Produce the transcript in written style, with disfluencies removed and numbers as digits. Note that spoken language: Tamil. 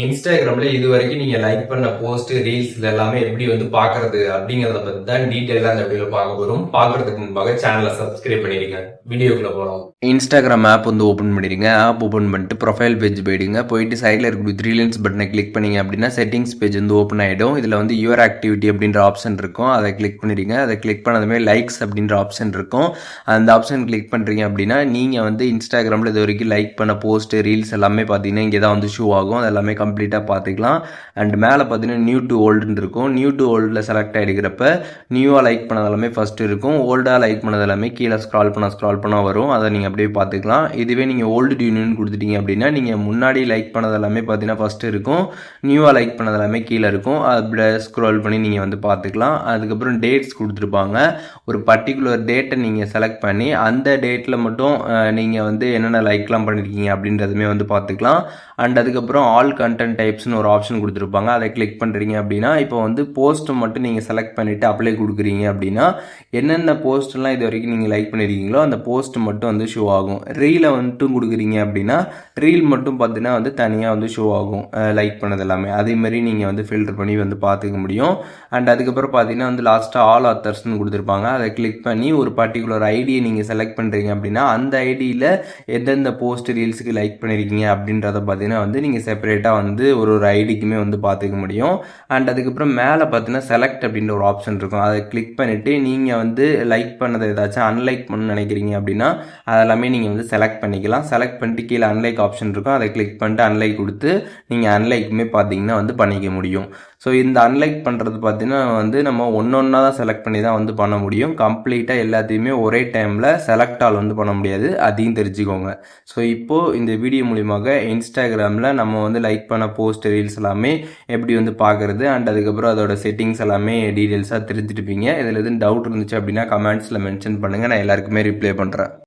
இன்ஸ்டாகிராம்ல இது வரைக்கும் நீங்க லைக் பண்ண போஸ்ட் ரீல்ஸ் எல்லாமே எப்படி வந்து பாக்குறது அப்படிங்கறத பத்தி தான் டீடைலா இந்த வீடியோல பார்க்க போறோம். பாக்குறதுக்கு முன்பாக சேனலை சப்ஸ்கிரைப் பண்ணிருங்க. வீடியோக்குள்ள போறோம். இன்ஸ்டாகிராம் ஆப் வந்து ஓபன் பண்ணிடுங்க. ஆப் ஓபன் பண்ணிட்டு ப்ரொஃபைல் பேஜ் போயிடுங்க. போயிட்டு சைடில் இருக்க த்ரீ லைன்ஸ் பட்டனை கிளிக் பண்ணீங்க அப்படின்னா செட்டிங்ஸ் பேஜ் வந்து ஓப்பன் ஆயிடும். இதுல வந்து யுவர் ஆக்டிவிட்டி அப்படின்ற ஆப்ஷன் இருக்கும். அதை கிளிக் பண்ணிடுங்க. அதை கிளிக் பண்ணதுமே லைக்ஸ் அப்படின்ற ஆப்ஷன் இருக்கும். அந்த ஆப்ஷன் கிளிக் பண்றீங்க அப்படின்னா நீங்க வந்து இன்ஸ்டாகிராம்ல இது வரைக்கும் லைக் பண்ண போஸ்ட் ரீல்ஸ் எல்லாமே பாத்தீங்கன்னா இங்கே தான் வந்து ஷோ ஆகும். அது எல்லாமே கம்ப்ளீட்டாக பார்த்துக்கலாம். அண்ட் மேலே பார்த்தீங்கன்னா நியூ டு ஓல்டுன்னு இருக்கும். நியூ டு ஓல்டில் செலக்ட் ஆகிடுக்கிறப்ப நியூவாக லைக் பண்ணது எல்லாமே ஃபஸ்ட்டு இருக்கும். ஓல்டாக லைக் பண்ணது எல்லாமே கீழே ஸ்க்ரால் பண்ண வரும். அதை நீங்கள் அப்படியே பார்த்துக்கலாம். இதுவே நீங்கள் ஓல்டு டு நியூன்னு கொடுத்துட்டீங்க அப்படின்னா நீங்கள் முன்னாடி லைக் பண்ணது எல்லாமே பார்த்தீங்கன்னா ஃபஸ்ட்டு இருக்கும். நியூவாக லைக் பண்ணது எல்லாமே கீழே இருக்கும். அப்படியே ஸ்க்ரோல் பண்ணி நீங்கள் வந்து பார்த்துக்கலாம். அதுக்கப்புறம் டேட்ஸ் கொடுத்துருப்பாங்க. ஒரு பர்டிகுலர் டேட்டை நீங்கள் செலக்ட் பண்ணி அந்த டேட்டில் மட்டும் நீங்கள் வந்து என்னென்ன லைக்லாம் பண்ணியிருக்கீங்க அப்படின்றதுமே வந்து பார்த்துக்கலாம். அண்ட் அதுக்கப்புறம் ஆல் கண்டென்ட் டைப்ஸ்னு ஒரு ஆப்ஷன் கொடுத்துருப்பாங்க. அதை கிளிக் பண்ணுறீங்க அப்படின்னா இப்போ வந்து போஸ்ட் மட்டும் நீங்கள் செலக்ட் பண்ணிவிட்டு அப்ளை கொடுக்குறீங்க அப்படின்னா என்னென்ன போஸ்ட்லாம் இது வரைக்கும் நீங்கள் லைக் பண்ணியிருக்கீங்களோ அந்த போஸ்ட் மட்டும் வந்து ஷோ ஆகும். ரீலை வந்துட்டு கொடுக்குறீங்க அப்படின்னா ரீல் மட்டும் பார்த்தீங்கன்னா வந்து தனியாக வந்து ஷோ ஆகும் லைக் பண்ணது எல்லாமே. அதேமாதிரி நீங்கள் வந்து ஃபில்டர் பண்ணி வந்து பார்த்துக்க முடியும். அண்ட் அதுக்கப்புறம் பார்த்தீங்கன்னா வந்து லாஸ்ட்டாக ஆல் ஆத்தர்ஸ்னு கொடுத்துருப்பாங்க. அதை கிளிக் பண்ணி ஒரு பர்டிகுலர் ஐடியை நீங்கள் செலக்ட் பண்ணுறீங்க அப்படின்னா அந்த ஐடியில் எந்தெந்த போஸ்ட் ரீல்ஸுக்கு லைக் பண்ணியிருக்கீங்க அப்படின்றத பார்த்தீங்கன்னா வந்து நீங்கள் செப்பரேட்டாக வந்து ஒரு ஐடிக்குமே வந்து பார்த்துக்க முடியும். அண்ட் அதுக்கப்புறம் மேலே பார்த்தீங்கன்னா செலக்ட் அப்படின்ற ஒரு ஆப்ஷன் இருக்கும். அதை கிளிக் பண்ணிவிட்டு நீங்கள் வந்து லைக் பண்ணதை ஏதாச்சும் அன்லைக் பண்ணணும்னு நினைக்கிறீங்க அப்படின்னா அதெல்லாமே நீங்கள் வந்து செலக்ட் பண்ணிக்கலாம். செலக்ட் பண்ணிட்டு கீழே அன்லைக் ஆப்ஷன் இருக்கும். அதை கிளிக் பண்ணிட்டு அன்லைக் கொடுத்து நீங்கள் அன்லைக்குமே பார்த்தீங்கன்னா வந்து பண்ணிக்க முடியும். ஸோ இந்த அன்லைக் பண்ணுறது பார்த்தீங்கன்னா வந்து நம்ம ஒன்றா தான் செலக்ட் பண்ணி தான் வந்து பண்ண முடியும். கம்ப்ளீட்டாக எல்லாத்தையுமே ஒரே டைமில் செலக்ட் ஆல் வந்து பண்ண முடியாது. அதையும் தெரிஞ்சுக்கோங்க. ஸோ இப்போது இந்த வீடியோ மூலியமாக இன்ஸ்டாகிராமில் நம்ம வந்து லைக் பண்ண போஸ்ட் ரீல்ஸ் எல்லாமே எப்படி வந்து பார்க்குறது அண்ட் அதுக்கப்புறம் அதோட செட்டிங்ஸ் எல்லாமே டீட்டெயில்ஸாக தெரிஞ்சுட்டுப்பீங்க. இதில் எதுவும் டவுட் இருந்துச்சு அப்படின்னா கமெண்ட்ஸில் மென்ஷன் பண்ணுங்கள். நான் எல்லாருக்குமே ரிப்ளை பண்ணுறேன்.